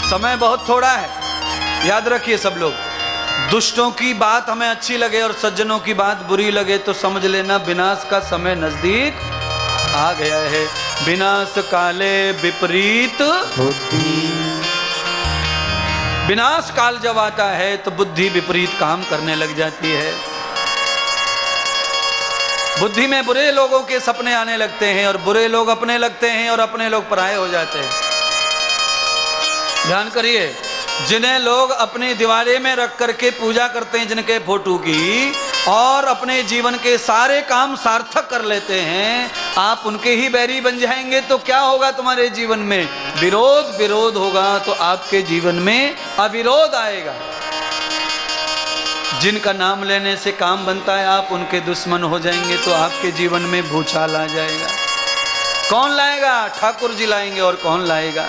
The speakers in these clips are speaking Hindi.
समय बहुत थोड़ा है, याद रखिए सब लोग। दुष्टों की बात हमें अच्छी लगे और सज्जनों की बात बुरी लगे तो समझ लेना विनाश का समय नजदीक आ गया है। विनाश काले विपरीत बुद्धि। विनाश काल जब आता है तो बुद्धि विपरीत काम करने लग जाती है। बुद्धि में बुरे लोगों के सपने आने लगते हैं और बुरे लोग अपने लगते हैं और अपने लोग पराये हो जाते हैं। ध्यान करिए, जिन्हें लोग अपनी दीवारे में रख करके पूजा करते हैं जिनके फोटो की, और अपने जीवन के सारे काम सार्थक कर लेते हैं, आप उनके ही बैरी बन जाएंगे तो क्या होगा तुम्हारे जीवन में? विरोध विरोध होगा तो आपके जीवन में अविरोध आएगा। जिनका नाम लेने से काम बनता है आप उनके दुश्मन हो जाएंगे तो आपके जीवन में भूचाल आ जाएगा। कौन लाएगा? ठाकुर जी लाएंगे, और कौन लाएगा?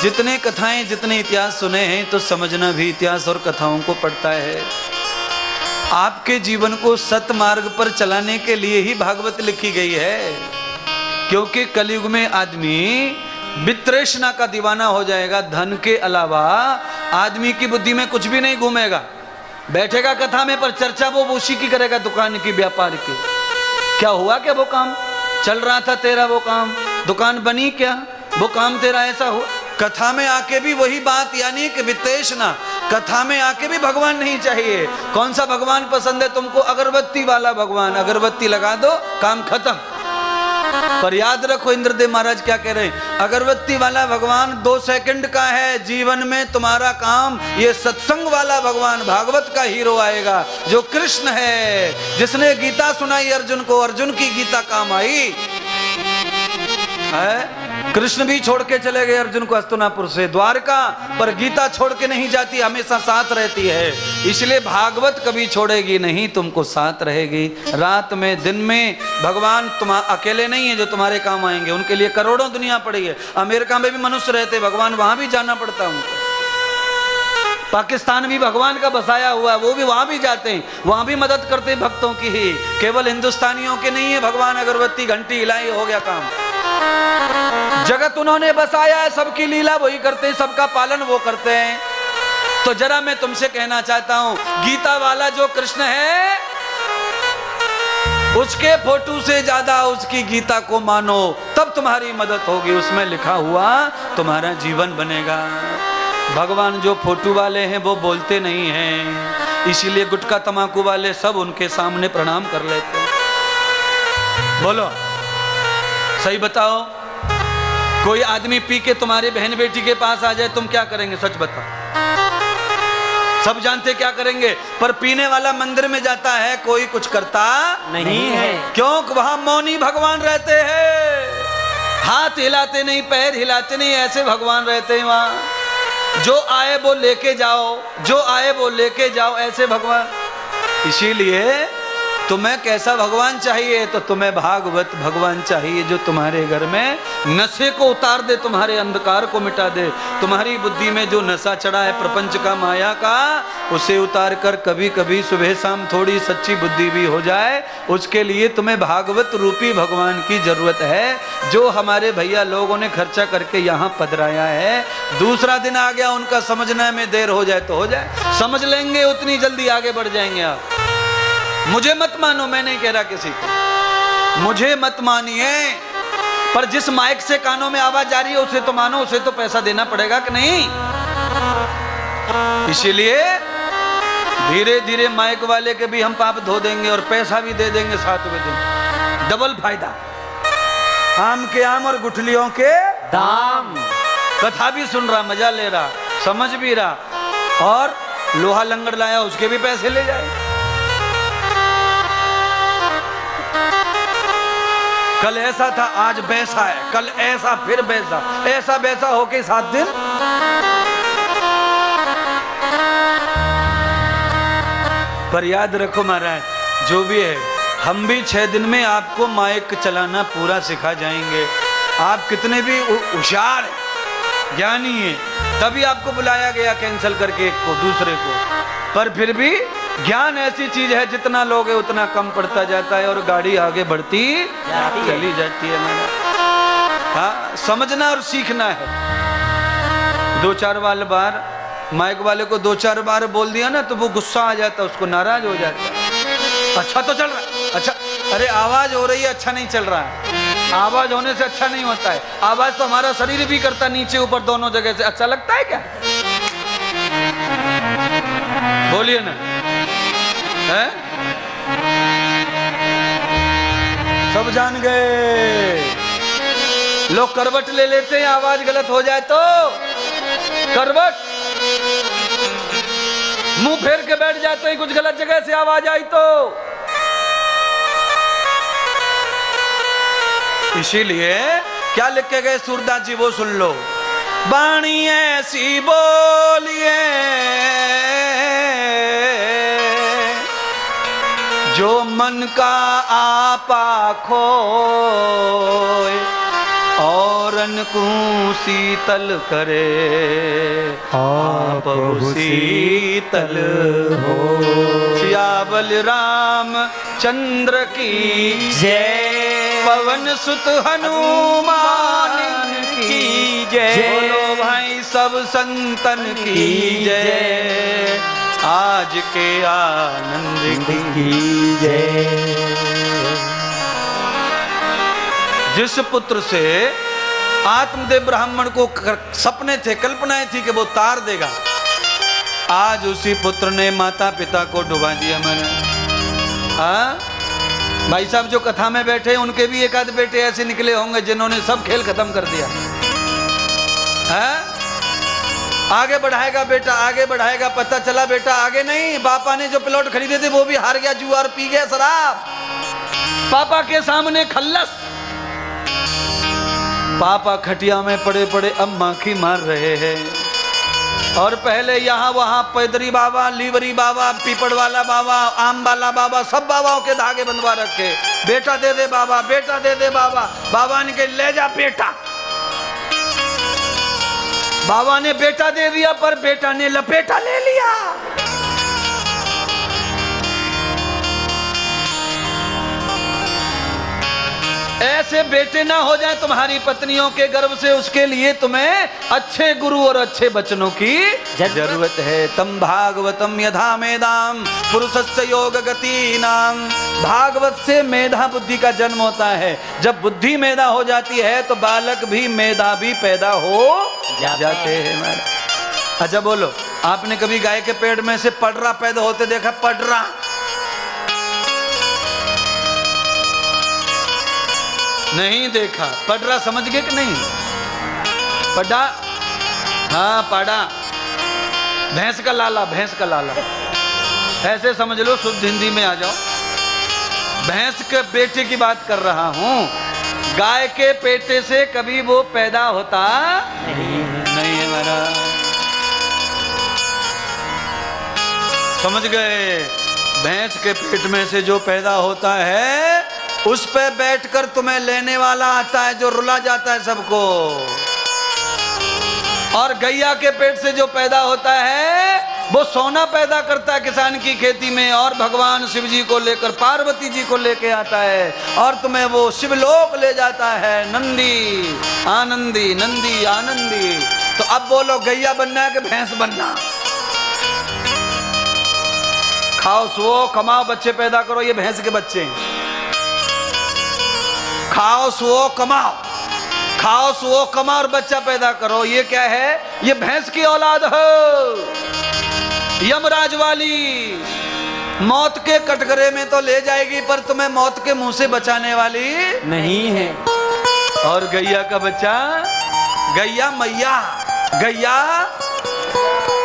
जितने कथाएं जितने इतिहास सुने हैं तो समझना भी इतिहास और कथाओं को पड़ता है। आपके जीवन को सत्य मार्ग पर चलाने के लिए ही भागवत लिखी गई है, क्योंकि कलयुग में आदमी वितृष्णा का दीवाना हो जाएगा। धन के अलावा आदमी की बुद्धि में कुछ भी नहीं घूमेगा। बैठेगा कथा में पर चर्चा वो उसी की करेगा, दुकान की, व्यापार की। क्या हुआ? क्या वो काम चल रहा था तेरा, वो काम दुकान बनी क्या, वो काम तेरा ऐसा हुआ। कथा में आके भी वही बात, यानी कि वितृष्णा। कथा में आके भी भगवान नहीं चाहिए। कौन सा भगवान पसंद है तुमको? अगरबत्ती वाला भगवान। अगरबत्ती लगा दो, काम खत्म। पर याद रखो इंद्रदेव महाराज क्या कह रहे हैं, अगरबत्ती वाला भगवान 2 सेकंड का है। जीवन में तुम्हारा काम ये सत्संग वाला भगवान भागवत का हीरो आएगा, जो कृष्ण है, जिसने गीता सुनाई अर्जुन को, अर्जुन की गीता काम आई है। कृष्ण भी छोड़ के चले गए अर्जुन को हस्तिनापुर से द्वारका, पर गीता छोड़ के नहीं जाती, हमेशा साथ रहती है। इसलिए भागवत कभी छोड़ेगी नहीं, तुमको साथ रहेगी। रात में दिन में भगवान तुम अकेले नहीं है जो तुम्हारे काम आएंगे, उनके लिए करोड़ों दुनिया पड़ी है। अमेरिका में भी मनुष्य रहते भगवान, वहां भी जाना पड़ता है उनको। पाकिस्तान भी भगवान का बसाया हुआ है, वो भी वहां भी जाते हैं, वहां भी मदद करते हैं भक्तों की ही। केवल हिंदुस्तानियों के नहीं है। भगवान अगरबत्ती घंटी हिलाई, हो गया काम। जगत उन्होंने बसाया है, सबकी लीला वही करते हैं, सबका पालन वो करते हैं। तो जरा मैं तुमसे कहना चाहता हूं, गीता वाला जो कृष्ण है उसके फोटो से ज्यादा उसकी गीता को मानो, तब तुम्हारी मदद होगी। उसमें लिखा हुआ तुम्हारा जीवन बनेगा। भगवान जो फोटो वाले हैं वो बोलते नहीं हैं, इसीलिए गुटखा तमाकू वाले सब उनके सामने प्रणाम कर लेते हैं। बोलो सही बताओ, कोई आदमी पी के तुम्हारे बहन बेटी के पास आ जाए, तुम क्या करेंगे? सच बताओ। सब जानते क्या करेंगे, पर पीने वाला मंदिर में जाता है, कोई कुछ करता नहीं है। क्यों? वहां मौनी भगवान रहते हैं, हाथ हिलाते नहीं, पैर हिलाते नहीं, ऐसे भगवान रहते हैं वहां। जो आए वो लेके जाओ, जो आए वो लेके जाओ, ऐसे भगवान। इसीलिए तुम्हें कैसा भगवान चाहिए? तो तुम्हें भागवत भगवान चाहिए, जो तुम्हारे घर में नशे को उतार दे, तुम्हारे अंधकार को मिटा दे। तुम्हारी बुद्धि में जो नशा चढ़ा है प्रपंच का, माया का, उसे उतार कर कभी कभी सुबह शाम थोड़ी सच्ची बुद्धि भी हो जाए। उसके लिए तुम्हें भागवत रूपी भगवान की जरूरत है, जो हमारे भैया लोगों ने खर्चा करके यहाँ पधराया है। दूसरा दिन आ गया, उनका समझने में देर हो जाए तो हो जाए, समझ लेंगे, उतनी जल्दी आगे बढ़ जाएंगे आप। मुझे मत मानो, मैं नहीं कह रहा किसी को, मुझे मत मानिए, पर जिस माइक से कानों में आवाज जा रही है उसे तो मानो, उसे तो पैसा देना पड़ेगा कि नहीं। इसीलिए धीरे धीरे माइक वाले के भी हम पाप धो देंगे और पैसा भी दे देंगे 7वें दिन, डबल फायदा। आम के आम और गुठलियों के दाम। कथा भी सुन रहा, मजा ले रहा, समझ भी रहा, और लोहा लंगड़ लाया उसके भी पैसे ले जाए। कल ऐसा था, आज वैसा है, कल ऐसा फिर वैसा, ऐसा वैसा होके 7 दिन। पर याद रखो महाराज, जो भी है, हम भी 6 दिन में आपको माइक चलाना पूरा सिखा जाएंगे। आप कितने भी होशियार ज्ञानी है, तभी आपको बुलाया गया कैंसिल करके एक को, दूसरे को। पर फिर भी ज्ञान ऐसी चीज है, जितना लोग है उतना कम पड़ता जाता है और गाड़ी आगे बढ़ती चली जाती है। मैंने हाँ, समझना और सीखना है। दो चार बार माइक वाले को 2-4 बार बोल दिया ना तो वो गुस्सा आ जाता, उसको नाराज हो जाता। अच्छा तो चल रहा, अच्छा, अरे आवाज हो रही है, अच्छा नहीं चल रहा है। आवाज होने से अच्छा नहीं होता है। आवाज तो हमारा शरीर भी करता, नीचे ऊपर दोनों जगह से। अच्छा लगता है क्या? बोलिए ना, है? सब जान गए। लोग करवट ले लेते हैं, आवाज गलत हो जाए तो। करवट मुंह फेर के बैठ जाते हैं, कुछ गलत जगह से आवाज आई तो। इसीलिए क्या लिख के गए सूरदास जी, वो सुन लो। बाणी ऐसी बोलिए जो मन का आपा खोए, औरन को शीतल करे, आप शीतल हो। सियावल राम चंद्र की जय, पवन सुत हनुमान की जय। बोलो भाई सब संतन की जय, आज के आनंद की जय। जिस पुत्र से आत्मदेव ब्राह्मण को सपने थे, कल्पनाएं थी कि वो तार देगा, आज उसी पुत्र ने माता पिता को डुबा दिया। मैंने भाई साहब जो कथा में बैठे उनके भी एक आध बेटे ऐसे निकले होंगे जिन्होंने सब खेल खत्म कर दिया। आगे बढ़ाएगा बेटा, आगे बढ़ाएगा, पता चला बेटा आगे नहीं। पापा ने जो प्लॉट खरीदे थे वो भी हार गया, जुआ और पी गया शराब। पापा के सामने खल्लस। पापा खटिया में पड़े पड़े अब माखी मार रहे हैं। और पहले यहाँ वहाँ पैदरी बाबा, लीवरी बाबा, पीपड़ वाला बाबा, आम वाला बाबा, सब बाबाओं के धागे बंधवा रखे। बेटा दे दे बाबा, बेटा दे दे बाबा। बाबा ने कहा ले जा बेटा। बाबा ने बेटा दे दिया पर बेटा ने लपेटा ले लिया। ऐसे बेटे ना हो जाए तुम्हारी पत्नियों के गर्भ से, उसके लिए तुम्हें अच्छे गुरु और अच्छे बचनों की जरूरत है। तम भागवतम यथा मेधाम पुरुषस्य योग गति नाम। भागवत से मेधा बुद्धि का जन्म होता है। जब बुद्धि मेधा हो जाती है तो बालक भी मेधा भी पैदा हो जाते हैं। अच्छा बोलो, आपने कभी गाय के पेट में से पडरा पैदा होते देखा? पडरा नहीं देखा। पडरा समझ गए कि नहीं? पडा, हाँ पाड़ा, भैंस का लाला, भैंस का लाला ऐसे समझ लो, शुद्ध हिंदी में आ जाओ। भैंस के बेटे की बात कर रहा हूं। गाय के पेटे से कभी वो पैदा होता नहीं है महाराज। समझ गए? भैंस के पेट में से जो पैदा होता है उस पे बैठकर तुम्हें लेने वाला आता है जो रुला जाता है सबको। और गैया के पेट से जो पैदा होता है वो सोना पैदा करता है किसान की खेती में, और भगवान शिव जी को लेकर पार्वती जी को लेके आता है और तुम्हें वो शिवलोक ले जाता है। नंदी आनंदी, नंदी आनंदी। तो अब बोलो गैया बनना है कि भैंस बनना? खाओ सुओ कमाओ बच्चे पैदा करो, ये भैंस के बच्चे हैं। खाओ सुओ कमाओ, खाओ सुओ कमाओ और बच्चा पैदा करो, ये क्या है? ये भैंस की औलाद हो। यमराज वाली मौत के कटघरे में तो ले जाएगी पर तुम्हें मौत के मुंह से बचाने वाली नहीं है। और गैया का बच्चा, गैया मैया, गैया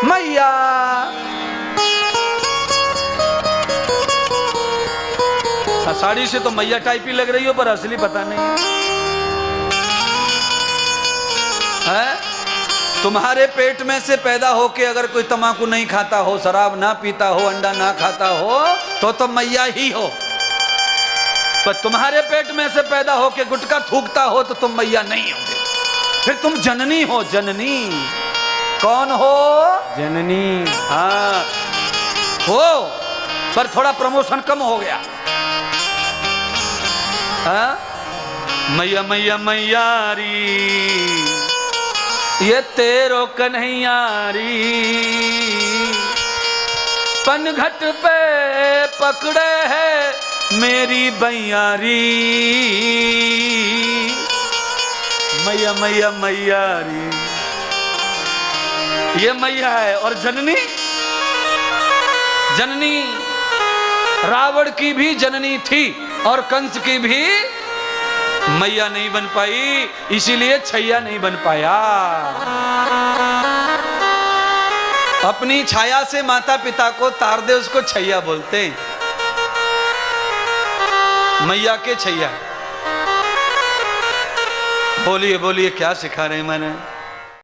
मैया। साड़ी से तो मैया टाइप ही लग रही हो पर असली पता नहीं है। तुम्हारे पेट में से पैदा होके अगर कोई तंबाकू नहीं खाता हो, शराब ना पीता हो, अंडा ना खाता हो तो मैया ही हो। पर तुम्हारे पेट में से पैदा होके गुटखा थूकता हो तो तुम मैया नहीं हो, फिर तुम जननी हो। जननी कौन हो? जननी, हाँ हो, पर थोड़ा प्रमोशन कम हो गया। मैया मैया मैयारी ये तेरो कन्हैयारी पनघट पे पकड़े है मेरी बैयारी। मैया मैया मैयारी, ये मैया है। और जननी, जननी रावण की भी जननी थी और कंस की भी मैया नहीं बन पाई, इसीलिए छैया नहीं बन पाया। अपनी छाया से माता पिता को तार दे, उसको छैया बोलते हैं। मैया के छैया। बोलिए बोलिए, क्या सिखा रहे हैं मैंने?